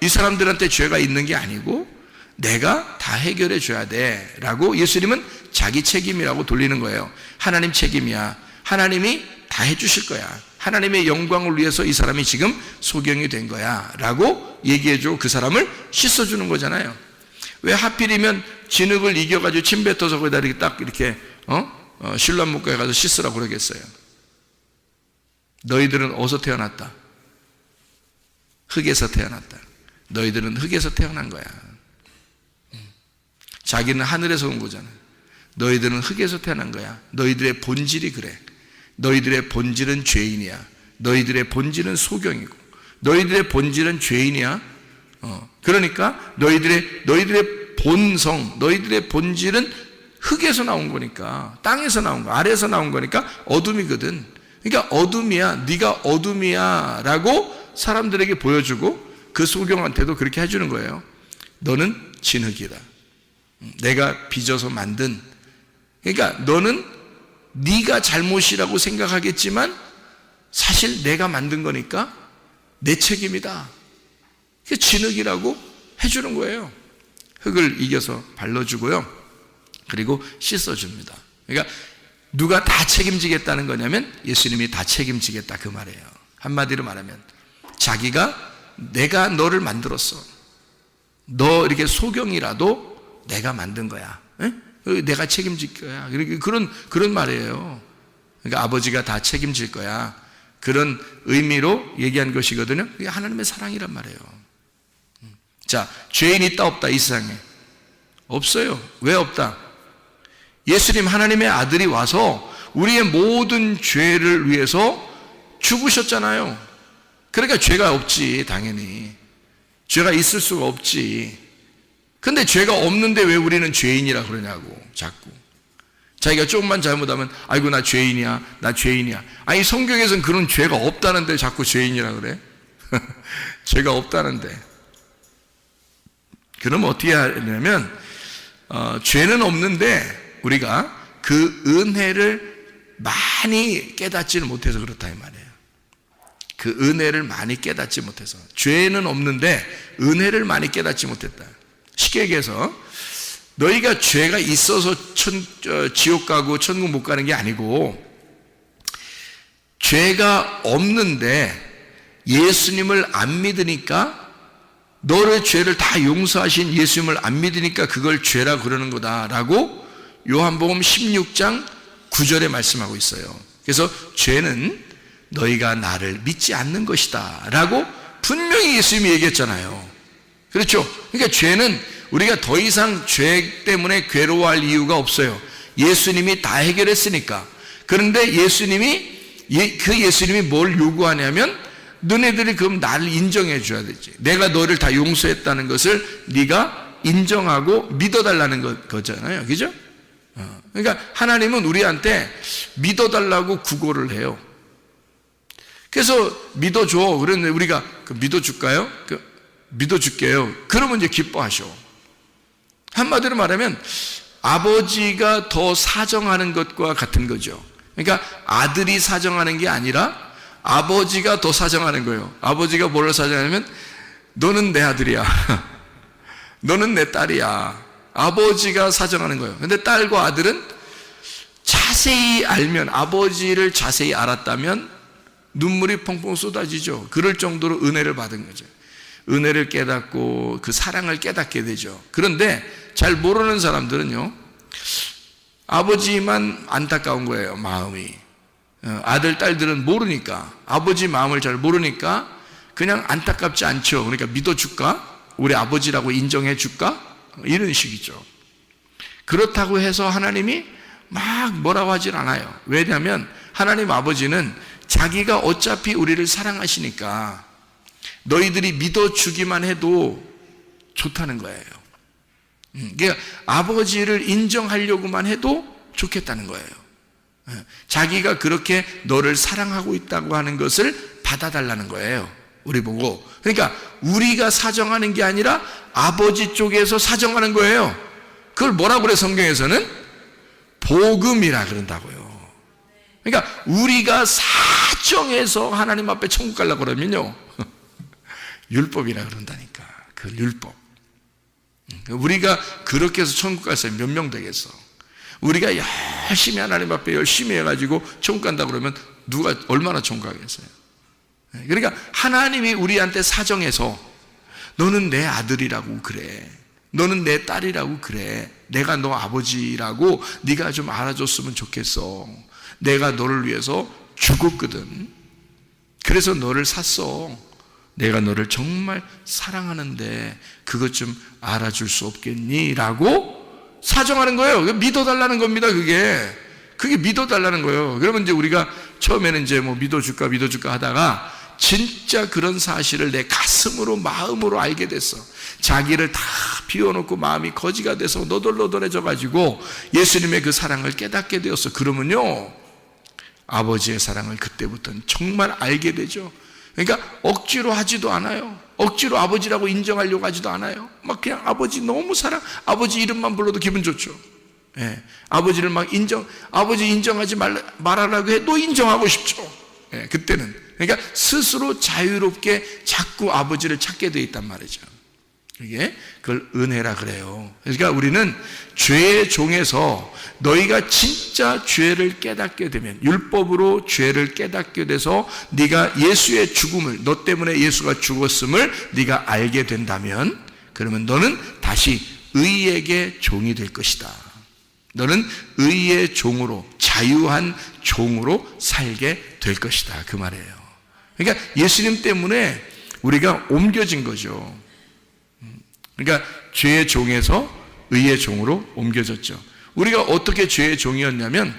이 사람들한테 죄가 있는 게 아니고 내가 다 해결해 줘야 돼 라고 예수님은 자기 책임이라고 돌리는 거예요. 하나님 책임이야. 하나님이 다 해주실 거야. 하나님의 영광을 위해서 이 사람이 지금 소경이 된 거야 라고 얘기해주고 그 사람을 씻어주는 거잖아요. 왜 하필이면 진흙을 이겨가지고 침 뱉어서 거기다 이렇게 딱 이렇게 신랑목가에 가서 씻으라고 그러겠어요? 너희들은 어디서 태어났다? 흙에서 태어났다. 너희들은 흙에서 태어난 거야. 자기는 하늘에서 온 거잖아. 너희들은 흙에서 태어난 거야. 너희들의 본질이 그래. 너희들의 본질은 죄인이야. 너희들의 본질은 소경이고 너희들의 본질은 죄인이야. 그러니까 너희들의 본성, 너희들의 본질은 흙에서 나온 거니까, 땅에서 나온 거, 아래에서 나온 거니까 어둠이거든. 그러니까 어둠이야. 네가 어둠이야 라고 사람들에게 보여주고 그 소경한테도 그렇게 해주는 거예요. 너는 진흙이다. 내가 빚어서 만든, 그러니까 너는 네가 잘못이라고 생각하겠지만 사실 내가 만든 거니까 내 책임이다. 그게 진흙이라고 해주는 거예요. 흙을 이겨서 발라주고요. 그리고 씻어줍니다. 그러니까 누가 다 책임지겠다는 거냐면 예수님이 다 책임지겠다 그 말이에요. 한마디로 말하면 자기가 내가 너를 만들었어. 너 이렇게 소경이라도 내가 만든 거야. 에? 내가 책임질 거야. 그런 말이에요. 그러니까 아버지가 다 책임질 거야. 그런 의미로 얘기한 것이거든요. 그게 하나님의 사랑이란 말이에요. 자, 죄인 있다 없다 이 세상에? 없어요. 왜 없다? 예수님 하나님의 아들이 와서 우리의 모든 죄를 위해서 죽으셨잖아요. 그러니까 죄가 없지. 당연히 죄가 있을 수가 없지. 근데 죄가 없는데 왜 우리는 죄인이라 그러냐고. 자꾸 자기가 조금만 잘못하면 아이고 나 죄인이야, 나 죄인이야. 아니 성경에서는 그런 죄가 없다는데 자꾸 죄인이라 그래? 죄가 없다는데. 그럼 어떻게 하냐면 죄는 없는데 우리가 그 은혜를 많이 깨닫지를 못해서 그렇다 이 말이에요. 그 은혜를 많이 깨닫지 못해서. 죄는 없는데 은혜를 많이 깨닫지 못했다. 쉽게 얘기해서 너희가 죄가 있어서 지옥 가고 천국 못 가는 게 아니고, 죄가 없는데 예수님을 안 믿으니까, 너의 죄를 다 용서하신 예수님을 안 믿으니까 그걸 죄라 그러는 거다라고 요한복음 16장 9절에 말씀하고 있어요. 그래서 죄는 너희가 나를 믿지 않는 것이다 라고 분명히 예수님이 얘기했잖아요. 그렇죠? 그러니까 죄는 우리가 더 이상 죄 때문에 괴로워할 이유가 없어요. 예수님이 다 해결했으니까. 그런데 예수님이 뭘 요구하냐면 너네들이 그럼 나를 인정해 줘야 되지. 내가 너를 다 용서했다는 것을 네가 인정하고 믿어달라는 거잖아요. 그죠? 그러니까 하나님은 우리한테 믿어달라고 구걸을 해요. 그래서 믿어줘. 그런데 우리가 믿어줄까요? 믿어줄게요. 그러면 이제 기뻐하셔. 한마디로 말하면 아버지가 더 사정하는 것과 같은 거죠. 그러니까 아들이 사정하는 게 아니라 아버지가 더 사정하는 거예요. 아버지가 뭘 사정하냐면 너는 내 아들이야. 너는 내 딸이야. 아버지가 사정하는 거예요. 근데 딸과 아들은 자세히 알면, 아버지를 자세히 알았다면 눈물이 펑펑 쏟아지죠. 그럴 정도로 은혜를 받은 거죠. 은혜를 깨닫고 그 사랑을 깨닫게 되죠. 그런데 잘 모르는 사람들은요, 아버지만 안타까운 거예요. 마음이. 아들 딸들은 모르니까, 아버지 마음을 잘 모르니까 그냥 안타깝지 않죠. 그러니까 믿어줄까? 우리 아버지라고 인정해 줄까? 이런 식이죠. 그렇다고 해서 하나님이 막 뭐라고 하질 않아요. 왜냐하면 하나님 아버지는 자기가 어차피 우리를 사랑하시니까 너희들이 믿어주기만 해도 좋다는 거예요. 그러니까 아버지를 인정하려고만 해도 좋겠다는 거예요. 자기가 그렇게 너를 사랑하고 있다고 하는 것을 받아달라는 거예요. 우리 보고. 그러니까 우리가 사정하는 게 아니라 아버지 쪽에서 사정하는 거예요. 그걸 뭐라고 그래 성경에서는? 복음이라 그런다고요. 그러니까 우리가 사정해서 하나님 앞에 천국 가려고 그러면요 율법이라 그런다니까. 그 율법. 우리가 그렇게 해서 천국 갈 사람이 몇 명 되겠어? 우리가 열심히 하나님 앞에 열심히 해가지고 천국 간다 그러면 누가 얼마나 천국 가겠어요? 그러니까 하나님이 우리한테 사정해서 너는 내 아들이라고 그래, 너는 내 딸이라고 그래, 내가 너 아버지라고 네가 좀 알아줬으면 좋겠어. 내가 너를 위해서 죽었거든. 그래서 너를 샀어. 내가 너를 정말 사랑하는데 그것 좀 알아줄 수 없겠니? 라고 사정하는 거예요. 믿어달라는 겁니다. 그게 믿어달라는 거예요. 그러면 이제 우리가 처음에는 이제 뭐 믿어줄까 하다가 진짜 그런 사실을 내 가슴으로 마음으로 알게 됐어. 자기를 다 비워놓고 마음이 거지가 돼서 너덜너덜해져 가지고 예수님의 그 사랑을 깨닫게 되었어. 그러면요 아버지의 사랑을 그때부터는 정말 알게 되죠. 그러니까 억지로 하지도 않아요. 억지로 아버지라고 인정하려고 하지도 않아요. 막 그냥 아버지 너무 사랑, 아버지 이름만 불러도 기분 좋죠. 예, 아버지를 막 아버지 인정하지 말라고 해도 인정하고 싶죠. 예, 그때는. 그러니까 스스로 자유롭게 자꾸 아버지를 찾게 돼 있단 말이죠. 이게 그걸 은혜라 그래요. 그러니까 우리는 죄의 종에서 너희가 진짜 죄를 깨닫게 되면, 율법으로 죄를 깨닫게 돼서 네가 예수의 죽음을, 너 때문에 예수가 죽었음을 네가 알게 된다면, 그러면 너는 다시 의에게 종이 될 것이다. 너는 의의 종으로, 자유한 종으로 살게 될 것이다. 그 말이에요. 그러니까 예수님 때문에 우리가 옮겨진 거죠. 그러니까 죄의 종에서 의의 종으로 옮겨졌죠. 우리가 어떻게 죄의 종이었냐면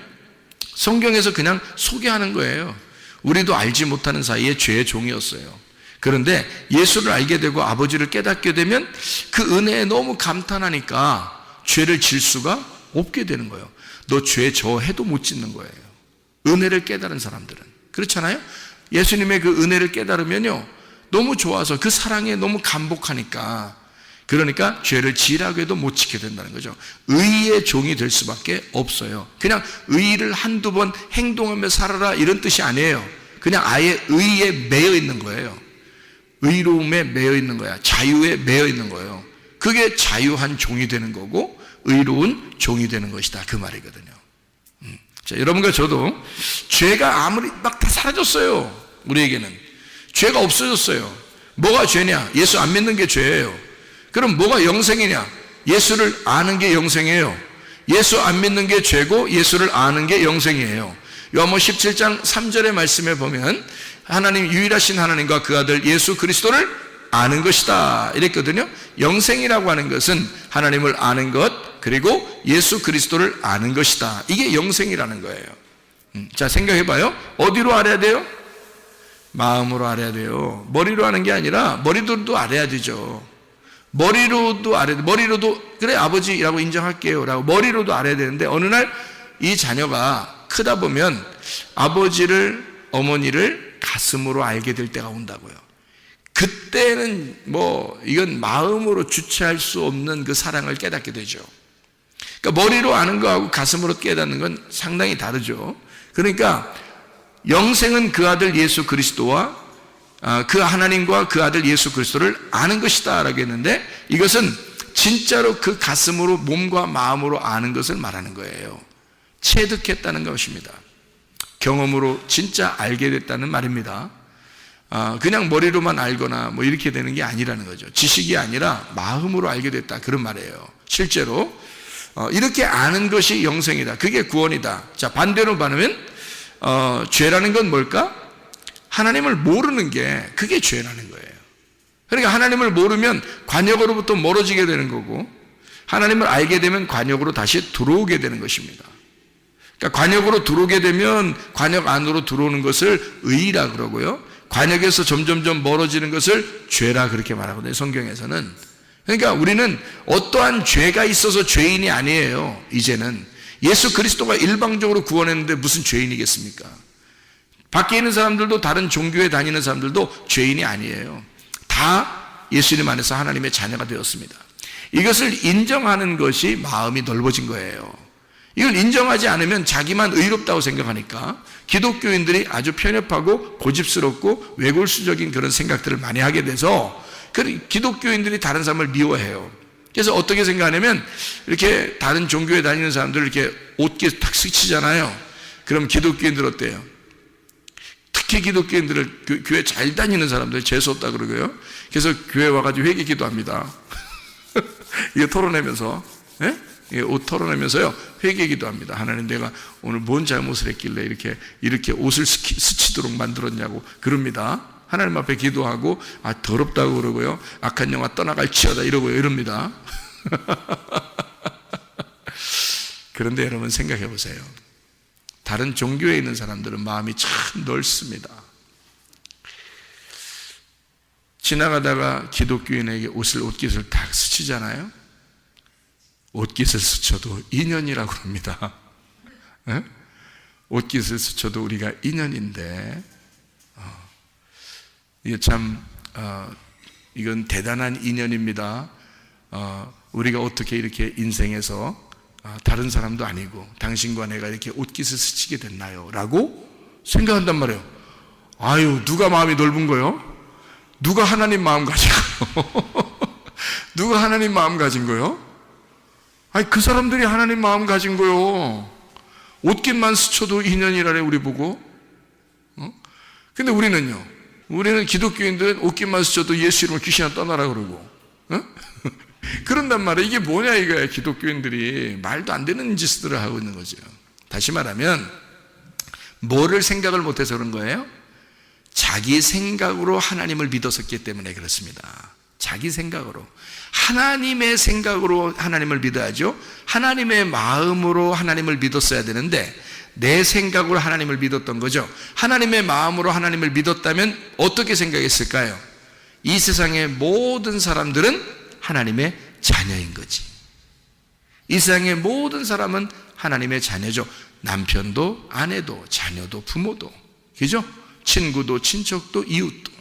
성경에서 그냥 소개하는 거예요. 우리도 알지 못하는 사이에 죄의 종이었어요. 그런데 예수를 알게 되고 아버지를 깨닫게 되면 그 은혜에 너무 감탄하니까 죄를 질 수가 없게 되는 거예요. 너 죄 저 해도 못 짓는 거예요. 은혜를 깨달은 사람들은. 그렇잖아요? 예수님의 그 은혜를 깨달으면요 너무 좋아서 그 사랑에 너무 감복하니까, 그러니까 죄를 지라고 해도 못 지게 된다는 거죠. 의의 종이 될 수밖에 없어요. 그냥 의를 한두 번 행동하며 살아라 이런 뜻이 아니에요. 그냥 아예 의에 매여 있는 거예요. 의로움에 매여 있는 거야. 자유에 매여 있는 거예요. 그게 자유한 종이 되는 거고 의로운 종이 되는 것이다. 그 말이거든요. 자, 여러분과 저도 죄가 아무리 막 다 사라졌어요. 우리에게는 죄가 없어졌어요. 뭐가 죄냐? 예수 안 믿는 게 죄예요. 그럼 뭐가 영생이냐? 예수를 아는 게 영생이에요. 예수 안 믿는 게 죄고 예수를 아는 게 영생이에요. 요한복음 17장 3절의 말씀에 보면 하나님, 유일하신 하나님과 그 아들 예수 그리스도를 아는 것이다 이랬거든요. 영생이라고 하는 것은 하나님을 아는 것, 그리고 예수 그리스도를 아는 것이다. 이게 영생이라는 거예요. 자, 생각해봐요. 어디로 알아야 돼요? 마음으로 알아야 돼요. 머리로 하는 게 아니라 머리로도 알아야 되죠. 머리로도 알아야 돼. 머리로도 그래 아버지라고 인정할게요 라고 머리로도 알아야 되는데, 어느 날 이 자녀가 크다 보면 아버지를, 어머니를 가슴으로 알게 될 때가 온다고요. 그때는 이건 마음으로 주체할 수 없는 그 사랑을 깨닫게 되죠. 그러니까 머리로 아는 거하고 가슴으로 깨닫는 건 상당히 다르죠. 그러니까 영생은 그 아들 예수 그리스도와 그 하나님과 그 아들 예수 그리스도를 아는 것이다 라고 했는데, 이것은 진짜로 그 가슴으로, 몸과 마음으로 아는 것을 말하는 거예요. 체득했다는 것입니다. 경험으로 진짜 알게 됐다는 말입니다. 그냥 머리로만 알거나 이렇게 되는 게 아니라는 거죠. 지식이 아니라 마음으로 알게 됐다, 그런 말이에요. 실제로 이렇게 아는 것이 영생이다. 그게 구원이다. 자, 반대로 말하면 죄라는 건 뭘까? 하나님을 모르는 게, 그게 죄라는 거예요. 그러니까 하나님을 모르면 관역으로부터 멀어지게 되는 거고, 하나님을 알게 되면 관역으로 다시 들어오게 되는 것입니다. 그러니까 관역으로 들어오게 되면 관역 안으로 들어오는 것을 의라 그러고요, 관역에서 점점점 멀어지는 것을 죄라 그렇게 말하거든요, 성경에서는. 그러니까 우리는 어떠한 죄가 있어서 죄인이 아니에요. 이제는 예수 그리스도가 일방적으로 구원했는데 무슨 죄인이겠습니까? 밖에 있는 사람들도, 다른 종교에 다니는 사람들도 죄인이 아니에요. 다 예수님 안에서 하나님의 자녀가 되었습니다. 이것을 인정하는 것이 마음이 넓어진 거예요. 이걸 인정하지 않으면 자기만 의롭다고 생각하니까 기독교인들이 아주 편협하고 고집스럽고 외골수적인 그런 생각들을 많이 하게 돼서 기독교인들이 다른 사람을 미워해요. 그래서 어떻게 생각하냐면 이렇게 다른 종교에 다니는 사람들 이렇게 옷깃 탁 스치잖아요. 그럼 기독교인들 어때요? 특히 기독교인들을 교회 잘 다니는 사람들 재수없다 그러고요. 그래서 교회 와가지고 회개 기도합니다. 이거 털어내면서, 예? 옷 털어내면서요, 회개 기도합니다. 하나님, 내가 오늘 뭔 잘못을 했길래 이렇게 옷을 스치도록 만들었냐고 그럽니다. 하나님 앞에 기도하고, 더럽다고 그러고요, 악한 영화 떠나갈지어다 이러고요, 이럽니다. 그런데 여러분 생각해 보세요. 다른 종교에 있는 사람들은 마음이 참 넓습니다. 지나가다가 기독교인에게 옷깃을 딱 스치잖아요. 옷깃을 스쳐도 인연이라고 합니다. 네? 옷깃을 스쳐도 우리가 인연인데, 이게 참 이건 대단한 인연입니다. 우리가 어떻게 이렇게 인생에서 다른 사람도 아니고 당신과 내가 이렇게 옷깃을 스치게 됐나요? 라고 생각한단 말이에요. 아유, 누가 마음이 넓은 거요? 누가 하나님 마음 가진 거요? 누가 하나님 마음 가진 거요? 아니, 그 사람들이 하나님 마음 가진 거요. 옷깃만 스쳐도 인연이라래, 우리 보고. 근데 우리는요, 우리는 기독교인들은 옷깃만 스쳐도 예수 이름으로 귀신아 떠나라 그러고, 그런단 말이에요. 이게 뭐냐 이거야. 기독교인들이 말도 안 되는 짓들을 하고 있는 거죠. 다시 말하면 뭐를 생각을 못해서 그런 거예요? 자기 생각으로 하나님을 믿었었기 때문에 그렇습니다. 자기 생각으로, 하나님의 생각으로 하나님을 믿어야죠. 하나님의 마음으로 하나님을 믿었어야 되는데 내 생각으로 하나님을 믿었던 거죠. 하나님의 마음으로 하나님을 믿었다면 어떻게 생각했을까요? 이 세상의 모든 사람들은 하나님의 자녀인 거지. 이 세상의 모든 사람은 하나님의 자녀죠. 남편도, 아내도, 자녀도, 부모도, 그죠? 친구도, 친척도, 이웃도,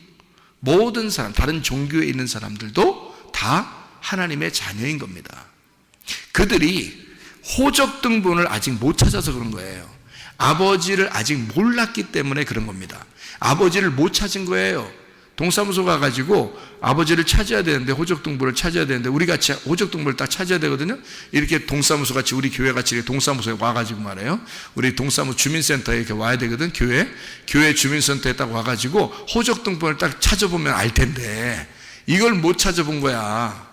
모든 사람, 다른 종교에 있는 사람들도 다 하나님의 자녀인 겁니다. 그들이 호적 등본을 아직 못 찾아서 그런 거예요. 아버지를 아직 몰랐기 때문에 그런 겁니다. 아버지를 못 찾은 거예요. 동사무소 가가지고 아버지를 찾아야 되는데, 호적 등본을 찾아야 되는데, 우리 같이 호적 등본을 딱 찾아야 되거든요. 이렇게 동사무소 같이, 우리 교회 같이 이렇게 동사무소에 와가지고 말해요. 우리 동사무소 주민센터에 이렇게 와야 되거든. 교회 주민센터에 딱 와가지고 호적 등본을 딱 찾아보면 알 텐데 이걸 못 찾아본 거야.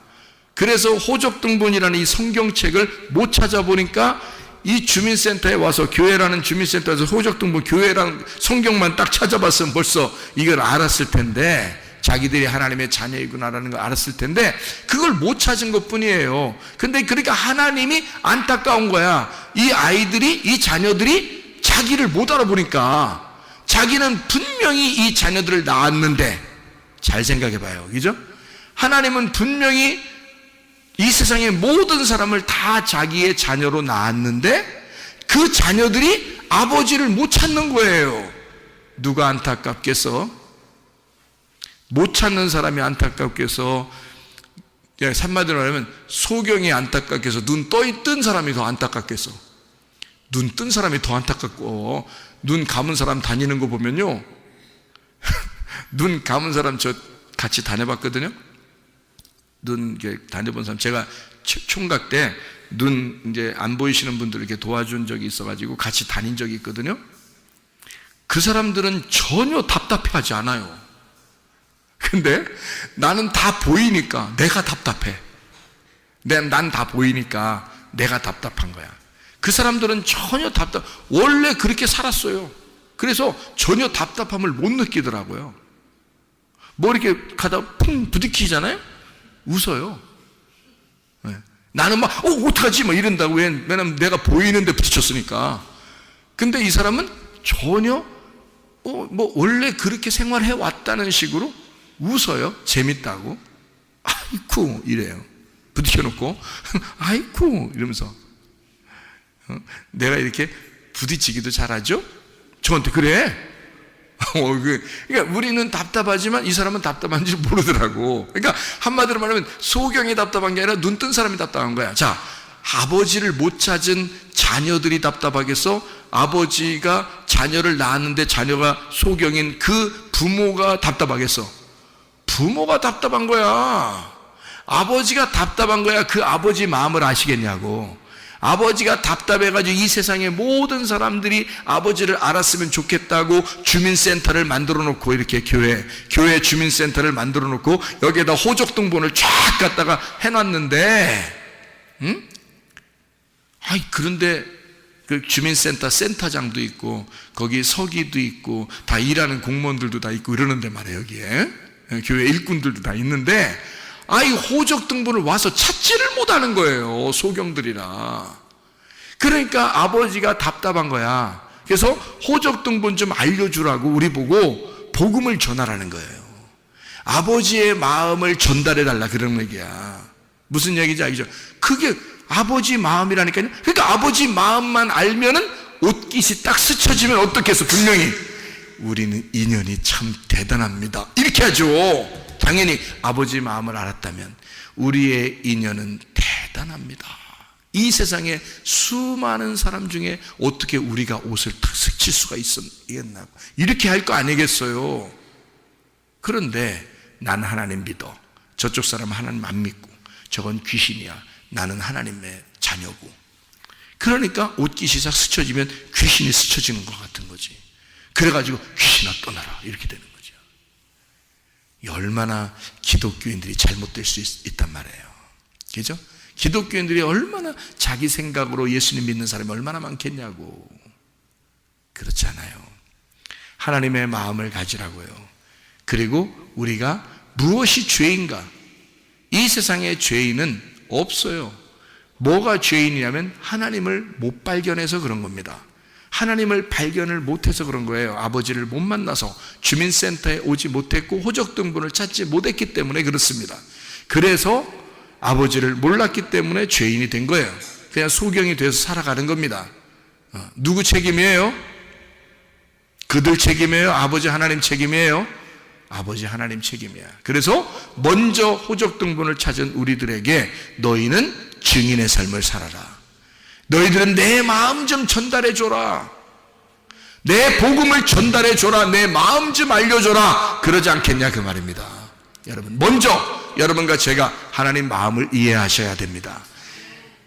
그래서 호적 등본이라는 이 성경책을 못 찾아보니까 이 주민센터에 와서, 교회라는 주민센터에서 호적 등본, 교회랑 성경만 딱 찾아봤으면 벌써 이걸 알았을 텐데, 자기들이 하나님의 자녀이구나라는 걸 알았을 텐데 그걸 못 찾은 것 뿐이에요. 근데 그러니까 하나님이 안타까운 거야. 이 아이들이, 이 자녀들이 자기를 못 알아보니까. 자기는 분명히 이 자녀들을 낳았는데, 잘 생각해 봐요, 그죠? 하나님은 분명히 이 세상의 모든 사람을 다 자기의 자녀로 낳았는데 그 자녀들이 아버지를 못 찾는 거예요. 누가 안타깝겠어? 못 찾는 사람이 안타깝겠어? 한마디로 말하면 소경이 안타깝겠어? 눈 뜬 사람이 더 안타깝겠어? 눈 뜬 사람이 더 안타깝고, 눈 감은 사람 다니는 거 보면요, 눈 감은 사람 저 같이 다녀봤거든요. 눈 다녀본 사람, 제가 총각 때 눈 이제 안 보이시는 분들 이렇게 도와준 적이 있어가지고 같이 다닌 적이 있거든요. 그 사람들은 전혀 답답해하지 않아요. 근데 나는 다 보이니까 내가 답답해. 난 다 보이니까 내가 답답한 거야. 그 사람들은 전혀 원래 그렇게 살았어요. 그래서 전혀 답답함을 못 느끼더라고요. 뭐 이렇게 가다 쿵 부딪히잖아요? 웃어요. 네. 나는 막 어떡하지? 막 이런다고. 왜냐면 내가 보이는데 부딪혔으니까. 근데 이 사람은 전혀 뭐 원래 그렇게 생활해 왔다는 식으로 웃어요. 재밌다고. 아이쿠 이래요. 부딪혀놓고 아이쿠 이러면서 내가 이렇게 부딪히기도 잘하죠? 저한테 그래? 그러니까 우리는 답답하지만 이 사람은 답답한 줄 모르더라고. 그러니까 한마디로 말하면 소경이 답답한 게 아니라 눈 뜬 사람이 답답한 거야. 자, 아버지를 못 찾은 자녀들이 답답하겠어? 아버지가 자녀를 낳았는데 자녀가 소경인 그 부모가 답답하겠어? 부모가 답답한 거야. 아버지가 답답한 거야. 그 아버지 마음을 아시겠냐고. 아버지가 답답해가지고 이 세상의 모든 사람들이 아버지를 알았으면 좋겠다고 주민센터를 만들어 놓고, 이렇게 교회 주민센터를 만들어 놓고 여기에다 호적등본을 쫙 갖다가 해놨는데, 응? 그런데 그 주민센터 센터장도 있고 거기 서기도 있고 다 일하는 공무원들도 다 있고 이러는데 말이에요. 여기에 교회 일꾼들도 다 있는데 호적등본을 와서 찾지를 못하는 거예요. 소경들이라. 그러니까 아버지가 답답한 거야. 그래서 호적등본 좀 알려주라고 우리 보고 복음을 전하라는 거예요. 아버지의 마음을 전달해 달라, 그런 얘기야. 무슨 얘기인지 알겠죠? 그게 아버지 마음이라니까요. 그러니까 아버지 마음만 알면은 옷깃이 딱 스쳐지면 어떻게 해서 분명히 우리는 인연이 참 대단합니다, 이렇게 하죠. 당연히 아버지 마음을 알았다면 우리의 인연은 대단합니다. 이 세상에 수많은 사람 중에 어떻게 우리가 옷을 탁 스칠 수가 있겠나, 이렇게 할 거 아니겠어요. 그런데 난 하나님 믿어. 저쪽 사람은 하나님 안 믿고 저건 귀신이야. 나는 하나님의 자녀고. 그러니까 옷깃이 싹 스쳐지면 귀신이 스쳐지는 것 같은 거지. 그래가지고 귀신아 떠나라, 이렇게 되는 거죠. 얼마나 기독교인들이 잘못될 수 있단 말이에요. 그죠? 기독교인들이 얼마나 자기 생각으로 예수님 믿는 사람이 얼마나 많겠냐고. 그렇지 않아요. 하나님의 마음을 가지라고요. 그리고 우리가 무엇이 죄인가? 이 세상의 죄인은 없어요. 뭐가 죄인이냐면 하나님을 못 발견해서 그런 겁니다. 하나님을 발견을 못해서 그런 거예요. 아버지를 못 만나서, 주민센터에 오지 못했고 호적등본을 찾지 못했기 때문에 그렇습니다. 그래서 아버지를 몰랐기 때문에 죄인이 된 거예요. 그냥 소경이 돼서 살아가는 겁니다. 누구 책임이에요? 그들 책임이에요? 아버지 하나님 책임이에요? 아버지 하나님 책임이야. 그래서 먼저 호적등본을 찾은 우리들에게 너희는 증인의 삶을 살아라. 너희들은 내 마음 좀 전달해 줘라. 내 복음을 전달해 줘라. 내 마음 좀 알려줘라. 그러지 않겠냐, 그 말입니다. 여러분, 먼저 여러분과 제가 하나님 마음을 이해하셔야 됩니다.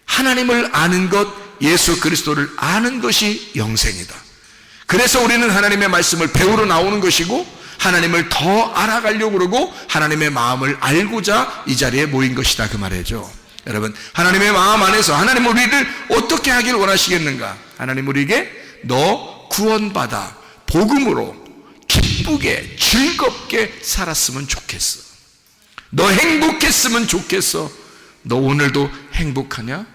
하나님을 아는 것, 예수 그리스도를 아는 것이 영생이다. 그래서 우리는 하나님의 말씀을 배우러 나오는 것이고 하나님을 더 알아가려고 그러고 하나님의 마음을 알고자 이 자리에 모인 것이다, 그 말이죠. 여러분, 하나님의 마음 안에서 하나님 우리를 어떻게 하길 원하시겠는가? 하나님 우리에게 너 구원받아 복음으로 기쁘게 즐겁게 살았으면 좋겠어. 너 행복했으면 좋겠어. 너 오늘도 행복하냐?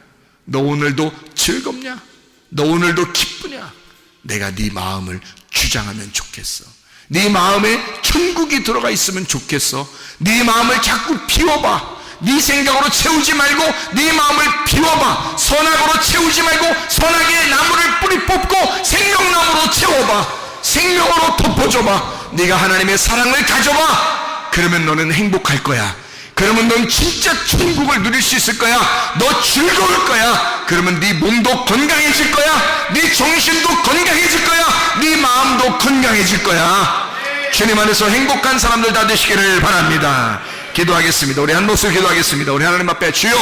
너 오늘도 즐겁냐? 너 오늘도 기쁘냐? 내가 네 마음을 주장하면 좋겠어. 네 마음에 천국이 들어가 있으면 좋겠어. 네 마음을 자꾸 비워봐. 네 생각으로 채우지 말고 네 마음을 비워봐. 선악으로 채우지 말고 선악의 나무를 뿌리 뽑고 생명나무로 채워봐. 생명으로 덮어줘봐. 네가 하나님의 사랑을 가져봐. 그러면 너는 행복할 거야. 그러면 넌 진짜 천국을 누릴 수 있을 거야. 너 즐거울 거야. 그러면 네 몸도 건강해질 거야. 네 정신도 건강해질 거야. 네 마음도 건강해질 거야. 주님 안에서 행복한 사람들 다 되시기를 바랍니다. 기도하겠습니다. 우리 한 목소리 기도하겠습니다. 우리 하나님 앞에, 주여,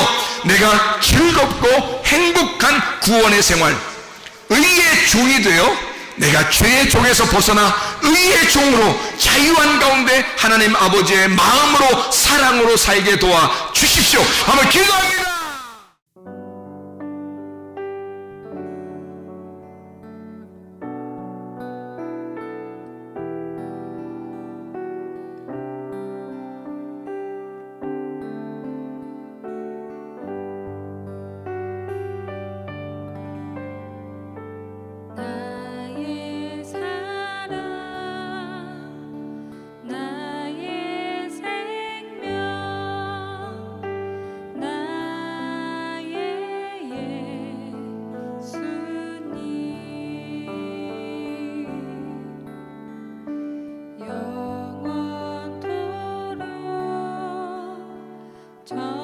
내가 즐겁고 행복한 구원의 생활, 의의 종이 되어 내가 죄의 종에서 벗어나 의의 종으로 자유한 가운데 하나님 아버지의 마음으로 사랑으로 살게 도와 주십시오. 한번 기도합니다. 나의 사랑 저